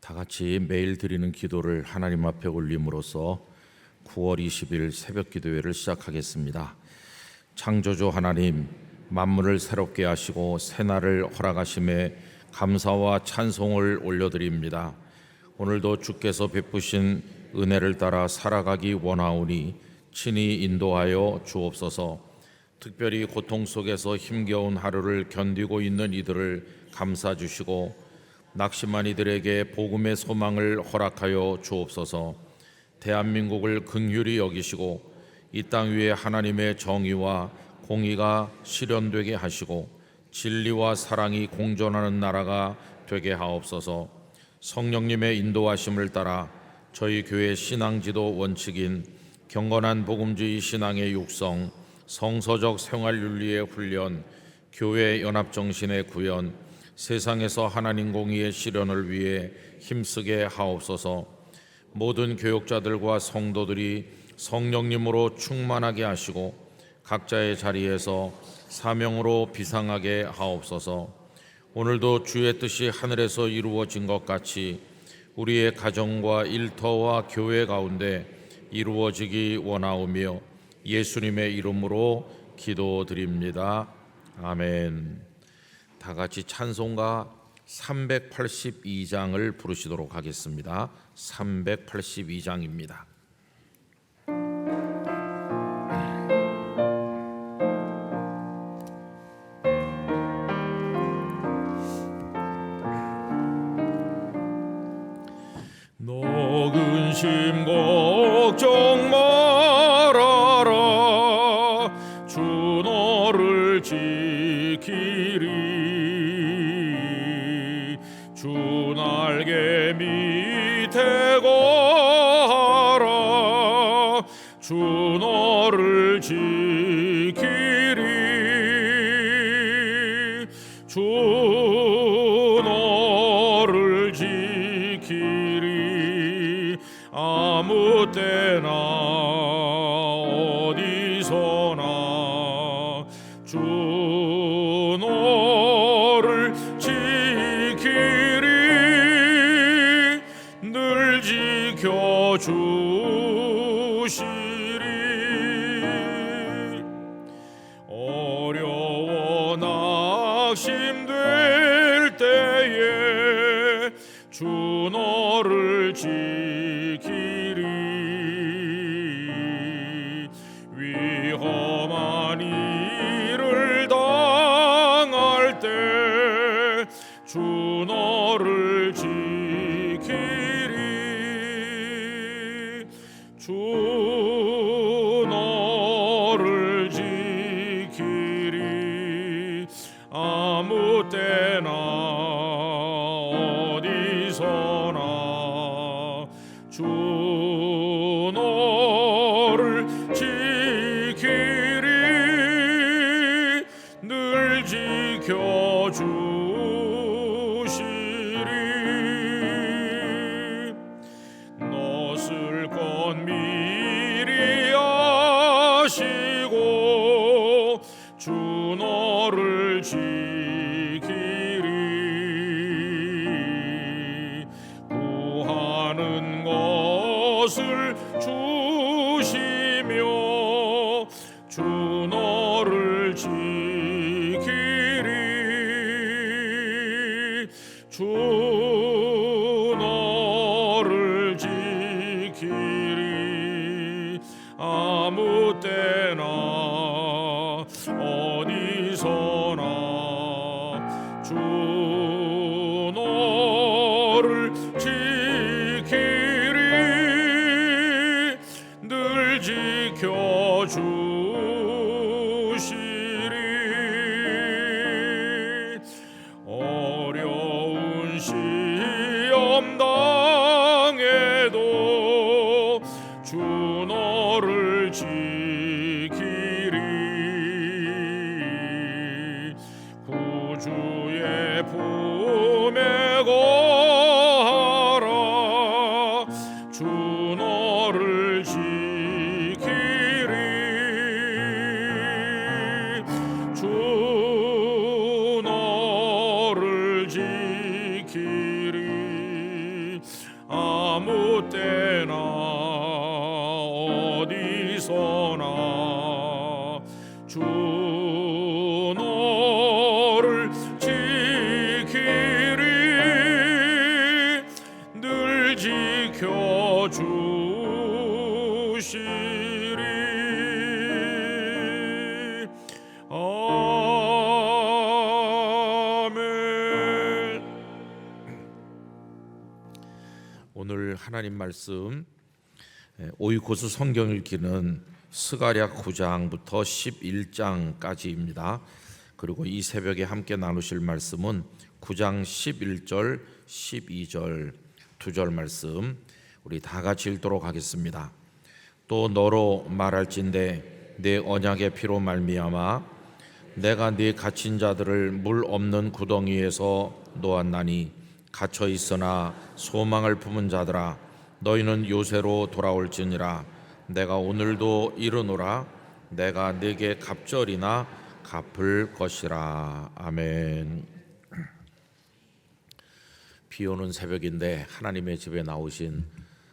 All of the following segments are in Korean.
다 같이 매일 드리는 기도를 하나님 앞에 올림으로써 9월 20일 새벽 기도회를 시작하겠습니다. 창조주 하나님, 만물을 새롭게 하시고 새날을 허락하심에 감사와 찬송을 올려드립니다. 오늘도 주께서 베푸신 은혜를 따라 살아가기 원하오니 친히 인도하여 주옵소서. 특별히 고통 속에서 힘겨운 하루를 견디고 있는 이들을 감싸 주시고 낙심한 이들에게 복음의 소망을 허락하여 주옵소서. 대한민국을 긍휼히 여기시고 이 땅 위에 하나님의 정의와 공의가 실현되게 하시고 진리와 사랑이 공존하는 나라가 되게 하옵소서. 성령님의 인도하심을 따라 저희 교회 신앙지도 원칙인 경건한 복음주의 신앙의 육성, 성서적 생활윤리의 훈련, 교회 연합정신의 구현, 세상에서 하나님 공의의 실현을 위해 힘쓰게 하옵소서. 모든 교역자들과 성도들이 성령님으로 충만하게 하시고 각자의 자리에서 사명으로 비상하게 하옵소서. 오늘도 주의 뜻이 하늘에서 이루어진 것 같이 우리의 가정과 일터와 교회 가운데 이루어지기 원하오며 예수님의 이름으로 기도드립니다. 아멘. 다 같이 찬송가 382장을 부르시도록 하겠습니다. 382장입니다. 너 근심 걱정 말아라. 주 너를 지키리. 주 날개 밑에 거하라. 주 너를 지키리. 주 너를 지키리. 아무 때나 어디서나 주 너를 지키리. 늘 지켜주시리. 어려워 낙심될 때에 주 너를 지키리. 위험한 일을 당할 때 주 너를 지키리. 주 너를 지키리. 아무 때나 어디서나 주 너를 지키리. 늘 지켜주시리. 너 쓸 것 미리 아시고 주 너를 지키리. 구하는 것을 주시며 주 너를 지키리. 주 너를 지키리. 아무 때나 어디서나 주 너를 지키리. 늘 지켜주시리. 어려운 시험 당해도 주 너를 지키리. 구주의 품에 거하라. 주 너를 지키리. 주 너를 지키리. 아무 때나 어디서나 주 너를 지키리 늘 지켜주시리. 아멘. 오늘 하나님 말씀 오이코스 성경 읽기는 스가랴 9장부터 11장까지입니다. 그리고 이 새벽에 함께 나누실 말씀은 9장 11절, 12절 두 절 말씀 우리 다 같이 읽도록 하겠습니다. 또 너로 말할진대 내 언약의 피로 말미암아 내가 네 갇힌 자들을 물 없는 구덩이에서 놓았나니 갇혀 있으나 소망을 품은 자들아 너희는 요새로 돌아올지니라. 내가 오늘도 이르노라. 내가 네게 갑절이나 갚을 것이라. 아멘. 비오는 새벽인데 하나님의 집에 나오신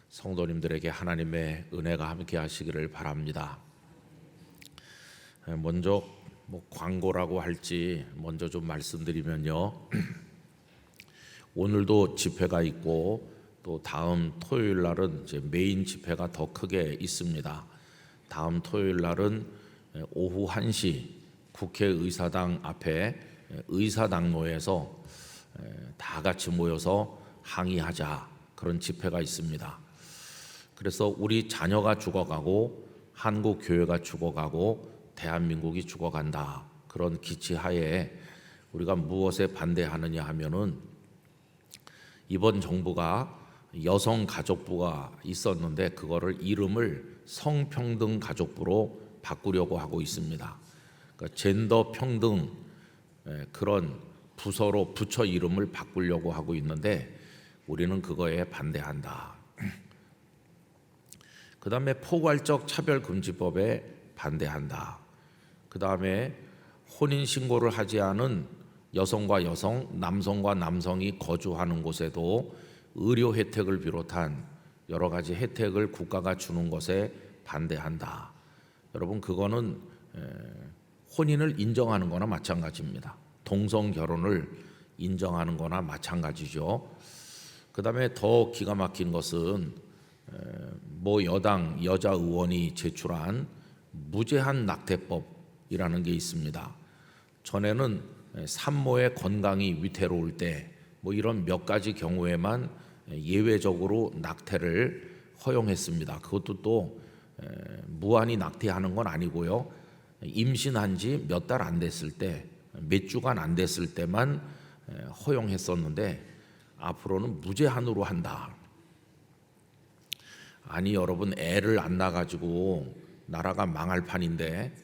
성도님들에게 하나님의 은혜가 함께 하시기를 바랍니다. 먼저 광고라고 할지 먼저 좀 말씀드리면요. 오늘도 집회가 있고 또 다음 토요일 날은 이제 메인 집회가 더 크게 있습니다. 다음 토요일 날은 오후 1시 국회의사당 앞에 의사당로에서 다 같이 모여서 항의하자 그런 집회가 있습니다. 그래서 우리 자녀가 죽어가고 한국 교회가 죽어가고 대한민국이 죽어간다 그런 기치하에 우리가 무엇에 반대하느냐 하면은 이번 정부가 여성가족부가 있었는데 그거를 이름을 성평등가족부로 바꾸려고 하고 있습니다. 그러니까 젠더 평등 그런 부서로 부처 이름을 바꾸려고 하고 있는데 우리는 그거에 반대한다. 그 다음에 포괄적 차별금지법에 반대한다. 그 다음에 혼인신고를 하지 않은 여성과 여성, 남성과 남성이 거주하는 곳에도 의료 혜택을 비롯한 여러 가지 혜택을 국가가 주는 것에 반대한다. 여러분 그거는 혼인을 인정하는 거나 마찬가지입니다. 동성 결혼을 인정하는 거나 마찬가지죠. 그 다음에 더 기가 막힌 것은 모 여당 여자 의원이 제출한 무제한 낙태법이라는 게 있습니다. 전에는 산모의 건강이 위태로울 때 뭐 이런 몇 가지 경우에만 예외적으로 낙태를 허용했습니다. 그것도 또 무한히 낙태하는 건 아니고요. 임신한 지 몇 달 안 됐을 때, 몇 주간 안 됐을 때만 허용했었는데 앞으로는 무제한으로 한다. 아니 여러분 애를 안 낳아가지고 나라가 망할 판인데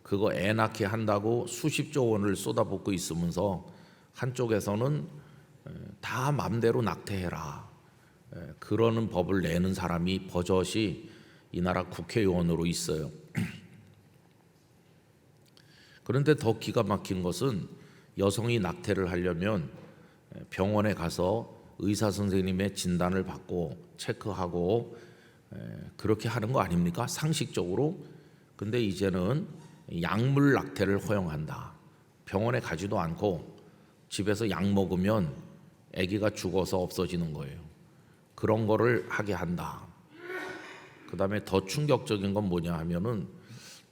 그거 애 낳게 한다고 수십조 원을 쏟아붓고 있으면서 한쪽에서는 다 맘대로 낙태해라 그러는 법을 내는 사람이 버젓이 이 나라 국회의원으로 있어요. 그런데 더 기가 막힌 것은 여성이 낙태를 하려면 병원에 가서 의사 선생님의 진단을 받고 체크하고 그렇게 하는 거 아닙니까? 상식적으로. 근데 이제는 약물 낙태를 허용한다. 병원에 가지도 않고 집에서 약 먹으면 아기가 죽어서 없어지는 거예요. 그런 거를 하게 한다. 그 다음에 더 충격적인 건 뭐냐 하면은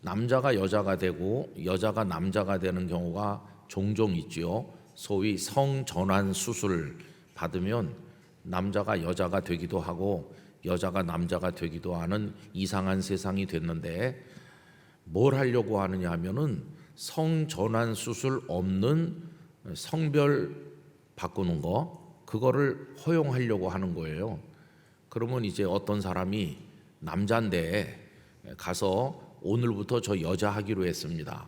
남자가 여자가 되고 여자가 남자가 되는 경우가 종종 있지요. 소위 성전환 수술 받으면 남자가 여자가 되기도 하고 여자가 남자가 되기도 하는 이상한 세상이 됐는데 뭘 하려고 하느냐 하면은 성전환 수술 없는 성별 바꾸는 거 그거를 허용하려고 하는 거예요. 그러면 이제 어떤 사람이 남자인데 가서 오늘부터 저 여자 하기로 했습니다.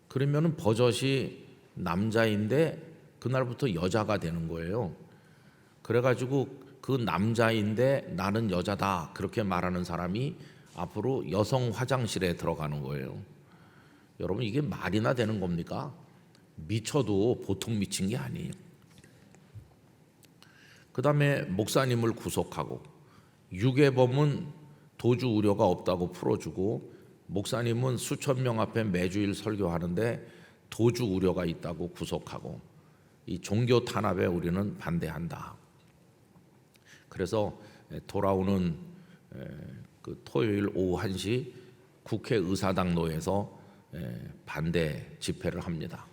그러면은 버젓이 남자인데 그날부터 여자가 되는 거예요. 그래가지고 그 남자인데 나는 여자다 그렇게 말하는 사람이 앞으로 여성 화장실에 들어가는 거예요. 여러분 이게 말이나 되는 겁니까? 미쳐도 보통 미친 게 아니에요. 그다음에 목사님을 구속하고, 유괴범은 도주 우려가 없다고 풀어주고, 목사님은 수천 명 앞에 매주일 설교하는데 도주 우려가 있다고 구속하고, 이 종교 탄압에 우리는 반대한다. 그래서 돌아오는 그 토요일 오후 1시 국회의사당로에서 반대 집회를 합니다.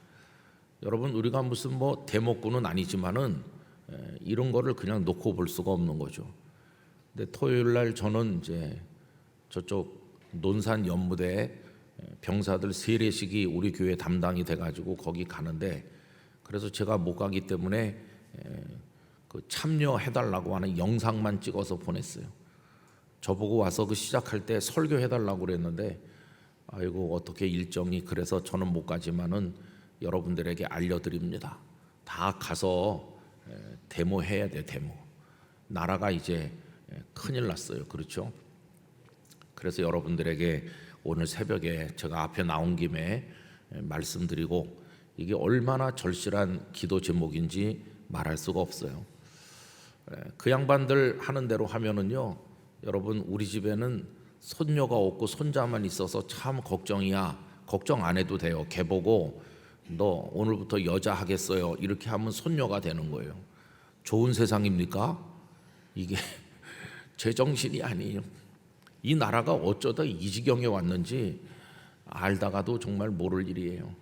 여러분, 우리가 무슨 뭐 대목구는 아니지만은 이런 거를 그냥 놓고 볼 수가 없는 거죠. 근데 토요일 날 저는 이제 저쪽 논산 연무대에 병사들 세례식이 우리 교회 담당이 돼가지고 거기 가는데, 그래서 제가 못 가기 때문에 그 참여해달라고 하는 영상만 찍어서 보냈어요. 저보고 와서 그 시작할 때 설교해달라고 그랬는데, 아이고 어떻게 일정이, 그래서 저는 못 가지만은 여러분들에게 알려드립니다. 다 가서 데모해야 돼. 데모. 나라가 이제 큰일 났어요. 그렇죠? 그래서 여러분들에게 오늘 새벽에 제가 앞에 나온 김에 말씀드리고, 이게 얼마나 절실한 기도 제목인지 말할 수가 없어요. 그 양반들 하는 대로 하면은요, 여러분, 우리 집에는 손녀가 없고 손자만 있어서 참 걱정이야. 걱정 안 해도 돼요. 걔 보고 너 오늘부터 여자 하겠어요, 이렇게 하면 손녀가 되는 거예요. 좋은 세상입니까? 이게 제정신이 아니에요. 이 나라가 어쩌다 이 지경에 왔는지 알다가도 정말 모를 일이에요.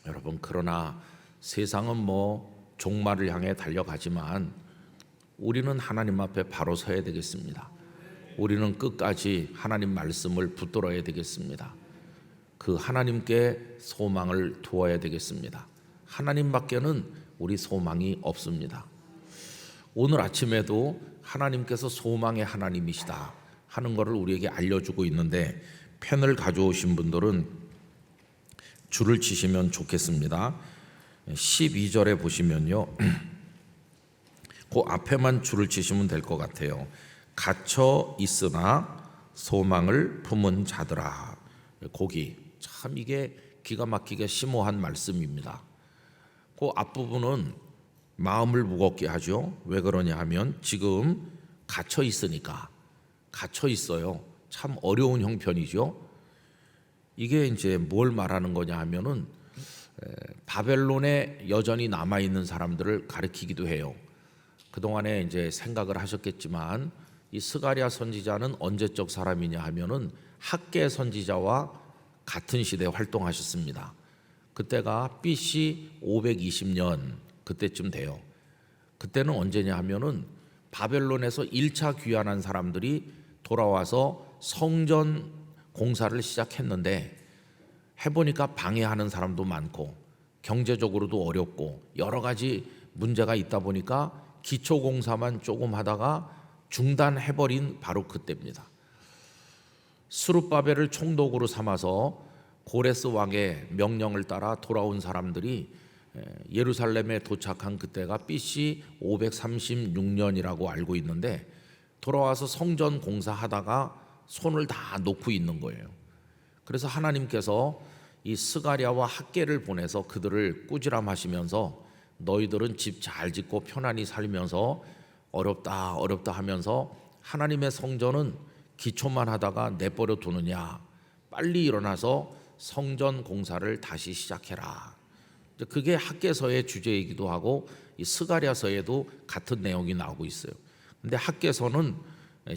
여러분, 그러나 세상은 뭐 종말을 향해 달려가지만 우리는 하나님 앞에 바로 서야 되겠습니다. 우리는 끝까지 하나님 말씀을 붙들어야 되겠습니다. 그 하나님께 소망을 두어야 되겠습니다. 하나님밖에는 우리 소망이 없습니다. 오늘 아침에도 하나님께서 소망의 하나님이시다 하는 것을 우리에게 알려주고 있는데, 펜을 가져오신 분들은 줄을 치시면 좋겠습니다. 12절에 보시면요, 그 앞에만 줄을 치시면 될 것 같아요. 갇혀 있으나 소망을 품은 자들아. 거기 참 이게 기가 막히게 심오한 말씀입니다. 그 앞부분은 마음을 무겁게 하죠. 왜 그러냐 하면 지금 갇혀 있으니까. 갇혀 있어요. 참 어려운 형편이죠. 이게 이제 뭘 말하는 거냐 하면은 바벨론에 여전히 남아 있는 사람들을 가리키기도 해요. 그동안에 이제 생각을 하셨겠지만 이 스가랴 선지자는 언제적 사람이냐 하면은 학개 선지자와 같은 시대에 활동하셨습니다. 그때가 BC 520년 그때쯤 돼요. 그때는 언제냐 하면은 바벨론에서 1차 귀환한 사람들이 돌아와서 성전 공사를 시작했는데, 해보니까 방해하는 사람도 많고 경제적으로도 어렵고 여러 가지 문제가 있다 보니까 기초 공사만 조금 하다가 중단해버린 바로 그때입니다. 스룹바벨을 총독으로 삼아서 고레스 왕의 명령을 따라 돌아온 사람들이 예루살렘에 도착한 그때가 BC 536년이라고 알고 있는데, 돌아와서 성전 공사하다가 손을 다 놓고 있는 거예요. 그래서 하나님께서 이 스가랴와 학개를 보내서 그들을 꾸지람하시면서 너희들은 집 잘 짓고 편안히 살면서 어렵다 어렵다 하면서 하나님의 성전은 기초만 하다가 내버려 두느냐, 빨리 일어나서 성전 공사를 다시 시작해라. 그게 학개서의 주제이기도 하고 이 스가랴서에도 같은 내용이 나오고 있어요. 근데 학개서는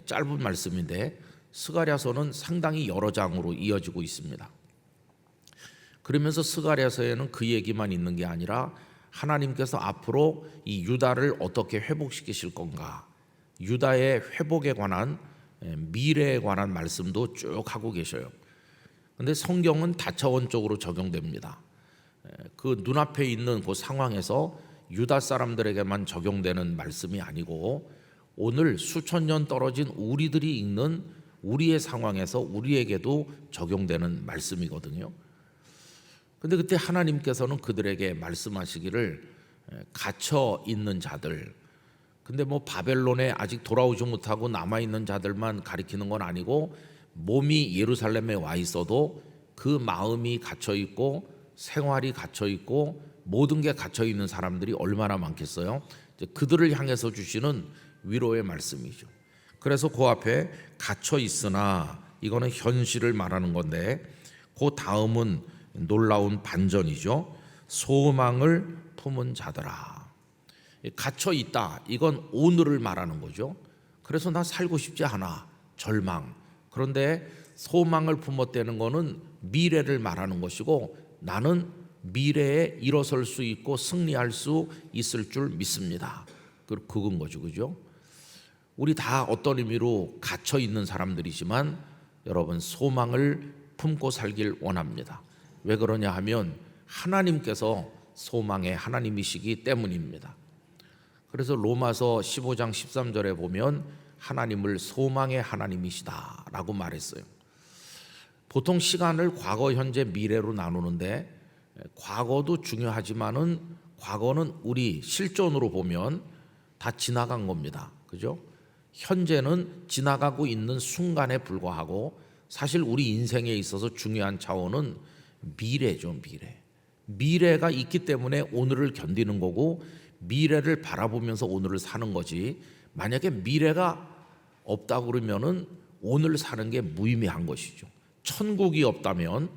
짧은 말씀인데 스가랴서는 상당히 여러 장으로 이어지고 있습니다. 그러면서 스가랴서에는 그 얘기만 있는 게 아니라 하나님께서 앞으로 이 유다를 어떻게 회복시키실 건가, 유다의 회복에 관한 미래에 관한 말씀도 쭉 하고 계셔요. 근데 성경은 다차원적으로 적용됩니다. 그 눈앞에 있는 그 상황에서 유다 사람들에게만 적용되는 말씀이 아니고 오늘 수천 년 떨어진 우리들이 읽는 우리의 상황에서 우리에게도 적용되는 말씀이거든요. 근데 그때 하나님께서는 그들에게 말씀하시기를 갇혀 있는 자들, 근데 뭐 바벨론에 아직 돌아오지 못하고 남아 있는 자들만 가리키는 건 아니고 몸이 예루살렘에 와 있어도 그 마음이 갇혀 있고 생활이 갇혀 있고 모든 게 갇혀 있는 사람들이 얼마나 많겠어요? 이제 그들을 향해서 주시는 위로의 말씀이죠. 그래서 그 앞에 갇혀 있으나 이거는 현실을 말하는 건데 그 다음은 놀라운 반전이죠. 소망을 품은 자들아. 갇혀 있다. 이건 오늘을 말하는 거죠. 그래서 나 살고 싶지 않아. 절망. 그런데 소망을 품었다는 거는 미래를 말하는 것이고 나는 미래에 일어설 수 있고 승리할 수 있을 줄 믿습니다. 그건 거죠. 그죠? 우리 다 어떤 의미로 갇혀 있는 사람들이지만 여러분 소망을 품고 살길 원합니다. 왜 그러냐 하면 하나님께서 소망의 하나님이시기 때문입니다. 그래서 로마서 15장 13절에 보면 하나님을 소망의 하나님이시다라고 말했어요. 보통 시간을 과거, 현재, 미래로 나누는데 과거도 중요하지만은 과거는 우리 실존으로 보면 다 지나간 겁니다. 그죠? 현재는 지나가고 있는 순간에 불과하고 사실 우리 인생에 있어서 중요한 차원은 미래죠, 미래. 미래가 있기 때문에 오늘을 견디는 거고 미래를 바라보면서 오늘을 사는 거지. 만약에 미래가 없다고 그러면은 오늘 사는 게 무의미한 것이죠. 천국이 없다면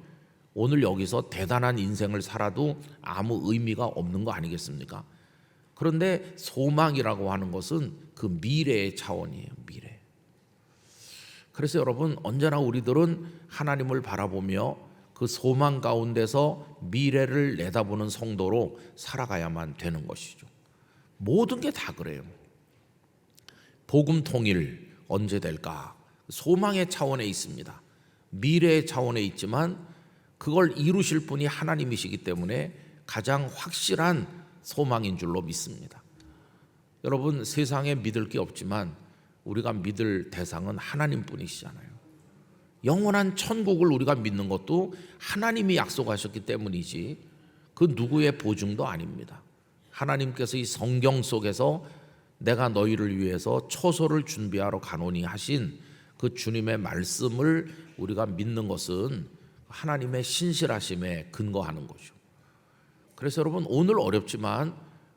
오늘 여기서 대단한 인생을 살아도 아무 의미가 없는 거 아니겠습니까? 그런데 소망이라고 하는 것은 그 미래의 차원이에요. 미래. 그래서 여러분 언제나 우리들은 하나님을 바라보며 그 소망 가운데서 미래를 내다보는 성도로 살아가야만 되는 것이죠. 모든 게 다 그래요. 복음 통일 언제 될까? 소망의 차원에 있습니다. 미래의 차원에 있지만 그걸 이루실 분이 하나님이시기 때문에 가장 확실한 소망인 줄로 믿습니다. 여러분 세상에 믿을 게 없지만 우리가 믿을 대상은 하나님뿐이시잖아요. 영원한 천국을 우리가 믿는 것도 하나님이 약속하셨기 때문이지 그 누구의 보증도 아닙니다. 하나님께서 이 성경 속에서 내가 너희를 위해서 처소를 준비하러 가노니 하신 그 주님의 말씀을 우리가 믿는 것은 하나님의 신실하심에 근거하는 거죠. 그래서 여러분 오늘 어렵지만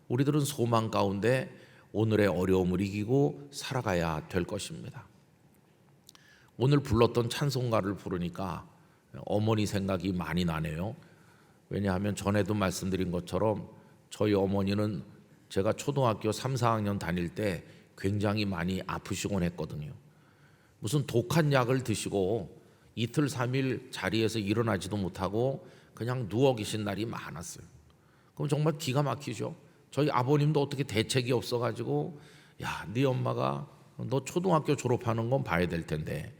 우리들은 소망 가운데 오늘의 어려움을 이기고 살아가야 될 것입니다. 오늘 불렀던 찬송가를 부르니까 어머니 생각이 많이 나네요. 왜냐하면 전에도 말씀드린 것처럼 저희 어머니는 제가 초등학교 3, 4학년 다닐 때 굉장히 많이 아프시곤 했거든요. 무슨 독한 약을 드시고 이틀 3일 자리에서 일어나지도 못하고 그냥 누워 계신 날이 많았어요. 그럼 정말 기가 막히죠. 저희 아버님도 어떻게 대책이 없어가지고 야, 네 엄마가 너 초등학교 졸업하는 건 봐야 될 텐데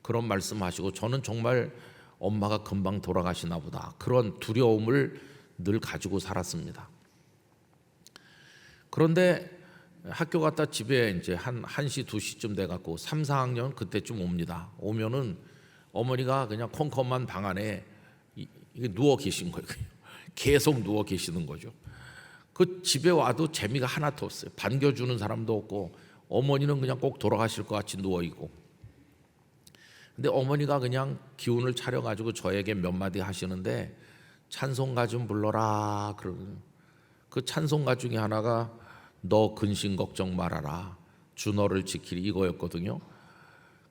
그런 말씀하시고 저는 정말 엄마가 금방 돌아가시나 보다 그런 두려움을 늘 가지고 살았습니다. 그런데 학교 갔다 집에 이제 한 1시 2시쯤 돼갖고 3, 4학년 그때쯤 옵니다. 오면은 어머니가 그냥 컴컴한 방 안에 누워 계신 거예요. 계속 누워 계시는 거죠. 그 집에 와도 재미가 하나도 없어요. 반겨주는 사람도 없고 어머니는 그냥 꼭 돌아가실 것 같이 누워 있고. 근데 어머니가 그냥 기운을 차려가지고 저에게 몇 마디 하시는데 찬송가 좀 불러라 그러고 그 찬송가 중에 하나가 너 근심 걱정 말아라 주 너를 지키리 이거였거든요.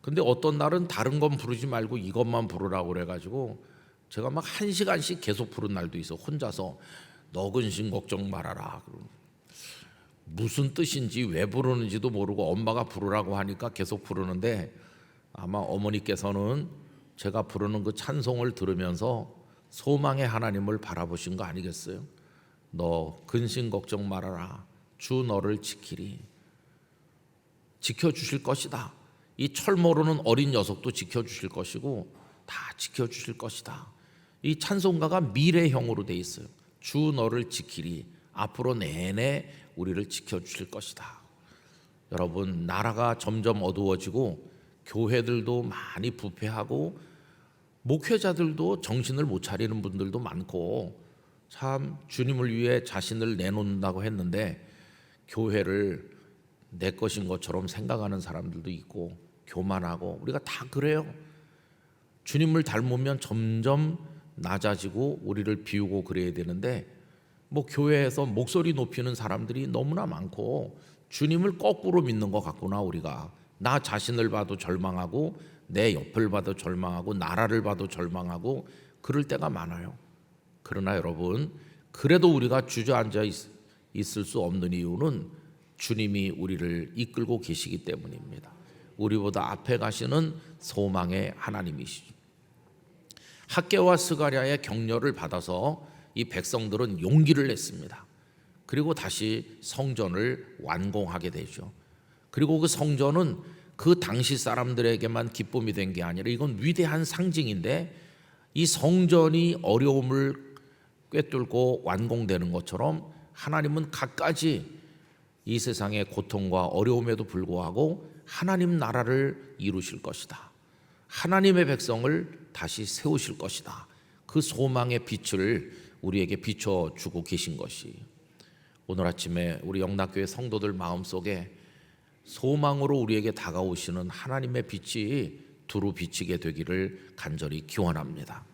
근데 어떤 날은 다른 건 부르지 말고 이것만 부르라고 그래가지고 제가 막 1시간씩 계속 부른 날도 있어. 혼자서 너 근심 걱정 말아라. 무슨 뜻인지 왜 부르는지도 모르고 엄마가 부르라고 하니까 계속 부르는데 아마 어머니께서는 제가 부르는 그 찬송을 들으면서 소망의 하나님을 바라보신 거 아니겠어요? 너 근심 걱정 말아라. 주 너를 지키리. 지켜주실 것이다. 이 철 모르는 어린 녀석도 지켜주실 것이고 다 지켜주실 것이다. 이 찬송가가 미래형으로 돼 있어요. 주 너를 지키리. 앞으로 내내 우리를 지켜주실 것이다. 여러분 나라가 점점 어두워지고 교회들도 많이 부패하고 목회자들도 정신을 못 차리는 분들도 많고 참 주님을 위해 자신을 내놓는다고 했는데 교회를 내 것인 것처럼 생각하는 사람들도 있고 교만하고 우리가 다 그래요. 주님을 닮으면 점점 낮아지고 우리를 비우고 그래야 되는데 뭐 교회에서 목소리 높이는 사람들이 너무나 많고 주님을 거꾸로 믿는 것 같구나. 우리가 나 자신을 봐도 절망하고 내 옆을 봐도 절망하고 나라를 봐도 절망하고 그럴 때가 많아요. 그러나 여러분, 그래도 우리가 주저앉아 있을 수 없는 이유는 주님이 우리를 이끌고 계시기 때문입니다. 우리보다 앞에 가시는 소망의 하나님이시죠. 학개와 스가랴의 격려를 받아서 이 백성들은 용기를 냈습니다. 그리고 다시 성전을 완공하게 되죠. 그리고 그 성전은 그 당시 사람들에게만 기쁨이 된 게 아니라 이건 위대한 상징인데, 이 성전이 어려움을 꿰뚫고 완공되는 것처럼 하나님은 갖가지 이 세상의 고통과 어려움에도 불구하고 하나님 나라를 이루실 것이다. 하나님의 백성을 다시 세우실 것이다. 그 소망의 빛을 우리에게 비춰주고 계신 것이 오늘 아침에 우리 영락교회 성도들 마음속에 소망으로 우리에게 다가오시는 하나님의 빛이 두루 비치게 되기를 간절히 기원합니다.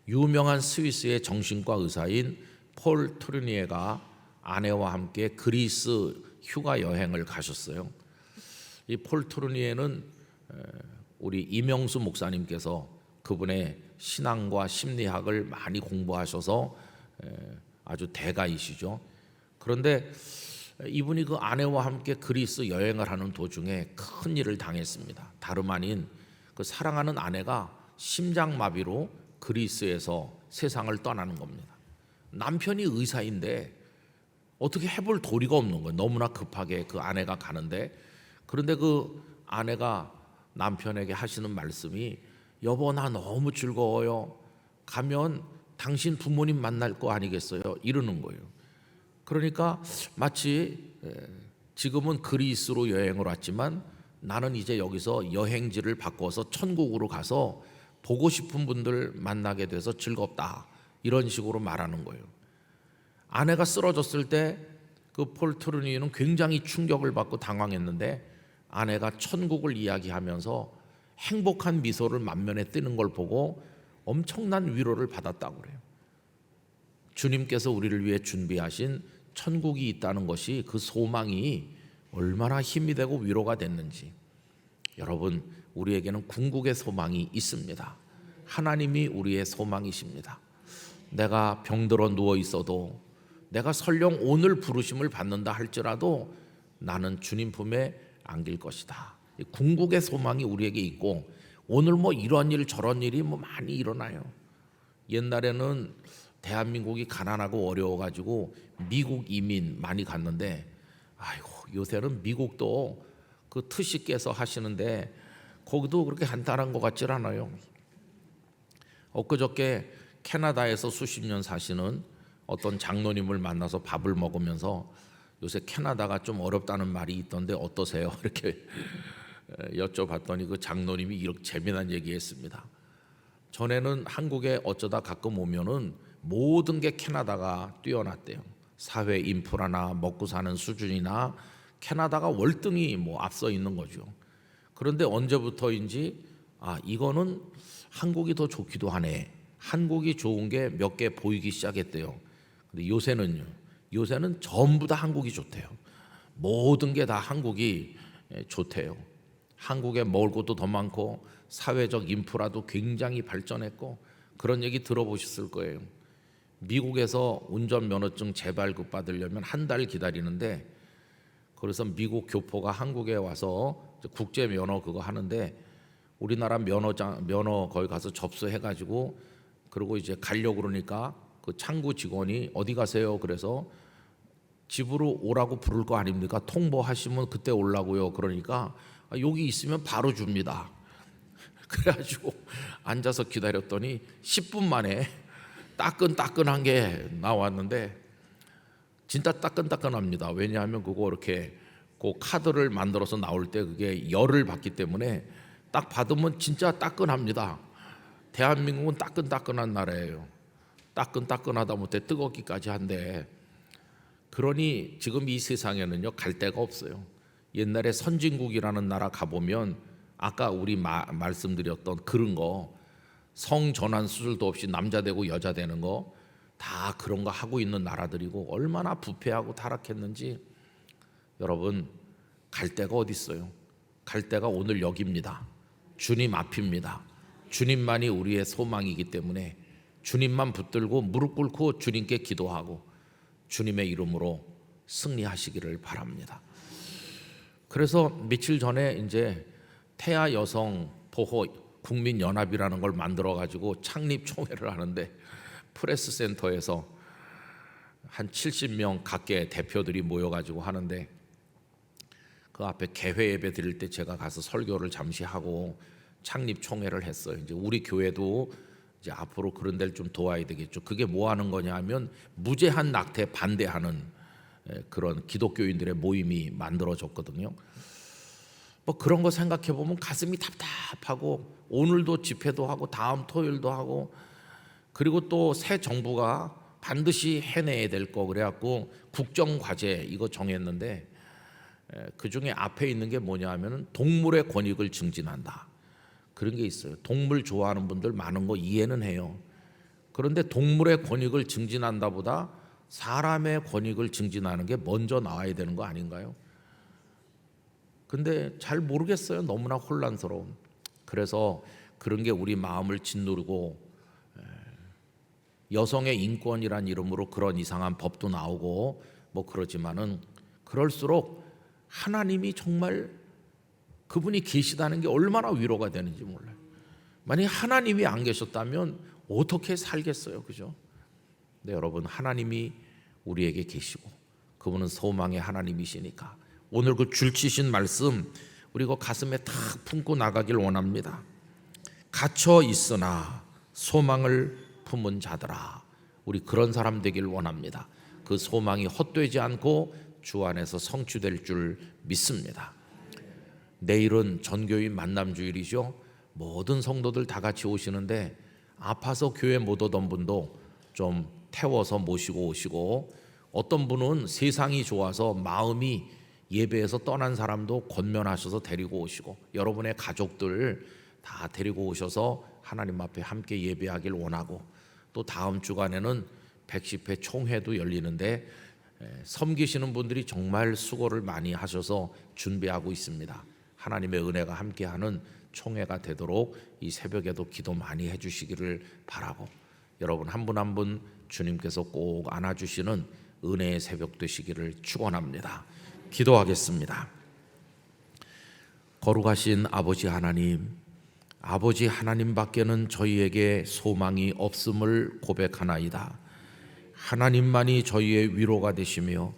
유명한 스위스의 정신과 의사인 폴 트루니에가 아내와 함께 그리스 휴가 여행을 가셨어요. 이 폴 트루니에는 우리 이명수 목사님께서 그분의 신앙과 심리학을 많이 공부하셔서 아주 대가이시죠. 그런데 이분이 그 아내와 함께 그리스 여행을 하는 도중에 큰 일을 당했습니다. 다름 아닌 그 사랑하는 아내가 심장마비로 그리스에서 세상을 떠나는 겁니다. 남편이 의사인데 어떻게 해볼 도리가 없는 거예요. 너무나 급하게 그 아내가 가는데, 그런데 그 아내가 남편에게 하시는 말씀이 여보 나 너무 즐거워요. 가면 당신 부모님 만날 거 아니겠어요? 이러는 거예요. 그러니까 마치 지금은 그리스로 여행을 왔지만 나는 이제 여기서 여행지를 바꿔서 천국으로 가서 보고 싶은 분들 만나게 돼서 즐겁다. 이런 식으로 말하는 거예요. 아내가 쓰러졌을 때 그 폴 트루니는 굉장히 충격을 받고 당황했는데 아내가 천국을 이야기하면서 행복한 미소를 만면에 띄는 걸 보고 엄청난 위로를 받았다고 그래요. 주님께서 우리를 위해 준비하신 천국이 있다는 것이, 그 소망이 얼마나 힘이 되고 위로가 됐는지. 여러분, 우리에게는 궁극의 소망이 있습니다. 하나님이 우리의 소망이십니다. 내가 병들어 누워 있어도, 내가 설령 오늘 부르심을 받는다 할지라도 나는 주님 품에 안길 것이다. 궁극의 소망이 우리에게 있고, 오늘 뭐 이런 일 저런 일이 뭐 많이 일어나요. 옛날에는 대한민국이 가난하고 어려워가지고 미국 이민 많이 갔는데, 아이고 요새는 미국도 그 트시 깨서 하시는데 거기도 그렇게 간단한 것 같질 않아요. 엊그저께 캐나다에서 수십 년 사시는 어떤 장로님을 만나서 밥을 먹으면서 요새 캐나다가 좀 어렵다는 말이 있던데 어떠세요? 이렇게 여쭤봤더니 그 장로님이 이렇게 재미난 얘기했습니다. 전에는 한국에 어쩌다 가끔 오면은 모든 게 캐나다가 뛰어났대요. 사회 인프라나 먹고 사는 수준이나 캐나다가 월등히 뭐 앞서 있는 거죠. 그런데 언제부터인지 이거는 한국이 더 좋기도 하네. 한국이 좋은 게 몇 개 보이기 시작했대요. 근데 요새는 전부 다 한국이 좋대요. 모든 게 다 한국이 좋대요. 한국에 먹을 것도 더 많고 사회적 인프라도 굉장히 발전했고, 그런 얘기 들어보셨을 거예요. 미국에서 운전면허증 재발급 받으려면 한 달 기다리는데, 그래서 미국 교포가 한국에 와서 국제면허 그거 하는데 우리나라 면허 거기 가서 접수해가지고 그리고 이제 가려고 그러니까 그 창구 직원이 어디 가세요? 그래서 집으로 오라고 부를 거 아닙니까? 통보하시면 그때 오려고요. 그러니까 여기 있으면 바로 줍니다. 그래가지고 앉아서 기다렸더니 10분 만에 따끈따끈한 게 나왔는데 진짜 따끈따끈합니다. 왜냐하면 그거 이렇게 그 카드를 만들어서 나올 때 그게 열을 받기 때문에 딱 받으면 진짜 따끈합니다. 대한민국은 따끈따끈한 나라예요. 따끈따끈하다 못해 뜨겁기까지 한데, 그러니 지금 이 세상에는요 갈 데가 없어요. 옛날에 선진국이라는 나라 가보면 아까 우리 말씀드렸던 그런 거, 성 전환 수술도 없이 남자 되고 여자 되는 거, 다 그런 거 하고 있는 나라들이고 얼마나 부패하고 타락했는지 여러분 갈 데가 어디 있어요? 갈 데가 오늘 여기입니다. 주님 앞입니다. 주님만이 우리의 소망이기 때문에 주님만 붙들고 무릎 꿇고 주님께 기도하고 주님의 이름으로 승리하시기를 바랍니다. 그래서 며칠 전에 이제 태아 여성 보호 국민연합이라는 걸 만들어 가지고 창립 총회를 하는데 프레스 센터에서 한 70명 각계 대표들이 모여 가지고 하는데 그 앞에 개회 예배 드릴 때 제가 가서 설교를 잠시 하고 창립 총회를 했어요. 이제 우리 교회도 이제 앞으로 그런 데를 좀 도와야 되겠죠. 그게 뭐 하는 거냐 하면 무제한 낙태 반대하는 그런 기독교인들의 모임이 만들어졌거든요. 뭐 그런 거 생각해 보면 가슴이 답답하고 오늘도 집회도 하고 다음 토요일도 하고 그리고 또 새 정부가 반드시 해내야 될 거 그래갖고 국정과제 이거 정했는데 그 중에 앞에 있는 게 뭐냐 하면 동물의 권익을 증진한다. 그런 게 있어요. 동물 좋아하는 분들 많은 거 이해는 해요. 그런데 동물의 권익을 증진한다 보다 사람의 권익을 증진하는 게 먼저 나와야 되는 거 아닌가요? 근데 잘 모르겠어요. 너무나 혼란스러운. 그래서 그런 게 우리 마음을 짓누르고 여성의 인권이란 이름으로 그런 이상한 법도 나오고 뭐 그러지만은 그럴수록 하나님이 정말 그분이 계시다는 게 얼마나 위로가 되는지 몰라요. 만약 하나님이 안 계셨다면 어떻게 살겠어요, 그죠? 네, 여러분 하나님이 우리에게 계시고 그분은 소망의 하나님이시니까 오늘 그 줄치신 말씀 우리 그 가슴에 탁 품고 나가길 원합니다. 갇혀 있으나 소망을 품은 자들아, 우리 그런 사람 되길 원합니다. 그 소망이 헛되지 않고 주 안에서 성취될 줄 믿습니다. 내일은 전교인 만남주일이죠. 모든 성도들 다 같이 오시는데 아파서 교회 못 오던 분도 좀 태워서 모시고 오시고 어떤 분은 세상이 좋아서 마음이 예배에서 떠난 사람도 권면하셔서 데리고 오시고 여러분의 가족들 다 데리고 오셔서 하나님 앞에 함께 예배하길 원하고 또 다음 주간에는 110회 총회도 열리는데 섬기시는 분들이 정말 수고를 많이 하셔서 준비하고 있습니다. 하나님의 은혜가 함께하는 총회가 되도록 이 새벽에도 기도 많이 해주시기를 바라고 여러분 한 분 한 분 주님께서 꼭 안아주시는 은혜의 새벽 되시기를 축원합니다. 기도하겠습니다. 거룩하신 아버지 하나님, 아버지 하나님밖에는 저희에게 소망이 없음을 고백하나이다. 하나님만이 저희의 위로가 되시며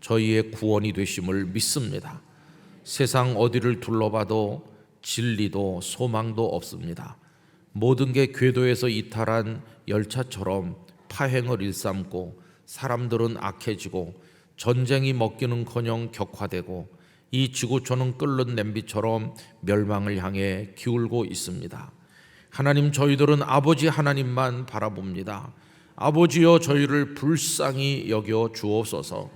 저희의 구원이 되심을 믿습니다. 세상 어디를 둘러봐도 진리도 소망도 없습니다. 모든 게 궤도에서 이탈한 열차처럼 파행을 일삼고 사람들은 악해지고 전쟁이 먹기는커녕 격화되고 이 지구촌은 끓는 냄비처럼 멸망을 향해 기울고 있습니다. 하나님, 저희들은 아버지 하나님만 바라봅니다. 아버지여, 저희를 불쌍히 여겨 주옵소서.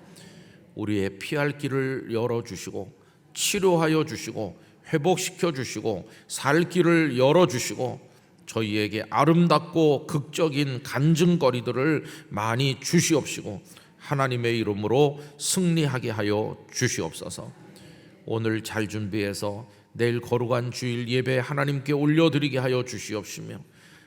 우리의 피할 길을 열어주시고 치료하여 주시고 회복시켜 주시고 살 길을 열어주시고 저희에게 아름답고 극적인 간증거리들을 많이 주시옵시고 하나님의 이름으로 승리하게 하여 주시옵소서. 오늘 잘 준비해서 내일 거룩한 주일 예배 하나님께 올려드리게 하여 주시옵시며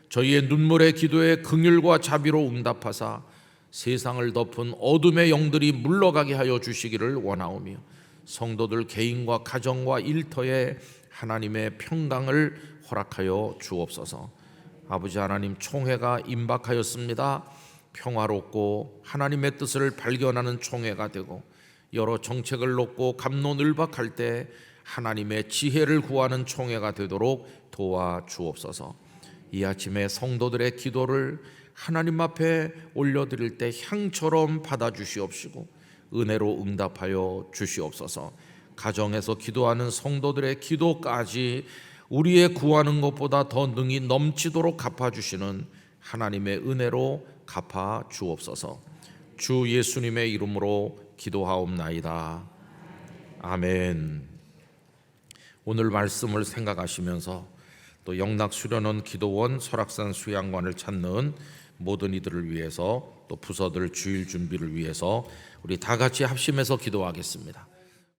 저희의 눈물의 기도에 긍휼과 자비로 응답하사 세상을 덮은 어둠의 영들이 물러가게 하여 주시기를 원하오며 성도들 개인과 가정과 일터에 하나님의 평강을 허락하여 주옵소서. 아버지 하나님, 총회가 임박하였습니다. 평화롭고 하나님의 뜻을 발견하는 총회가 되고 여러 정책을 놓고 갑론을박할 때 하나님의 지혜를 구하는 총회가 되도록 도와주옵소서. 이 아침에 성도들의 기도를 하나님 앞에 올려드릴 때 향처럼 받아주시옵시고 은혜로 응답하여 주시옵소서. 가정에서 기도하는 성도들의 기도까지 우리의 구하는 것보다 더 능히 넘치도록 갚아주시는 하나님의 은혜로 갚아 주옵소서. 주 예수님의 이름으로 기도하옵나이다. 아멘. 오늘 말씀을 생각하시면서 또 영락 수련원 기도원 설악산 수양관을 찾는 모든 이들을 위해서 또 부서들 주일 준비를 위해서 우리 다 같이 합심해서 기도하겠습니다.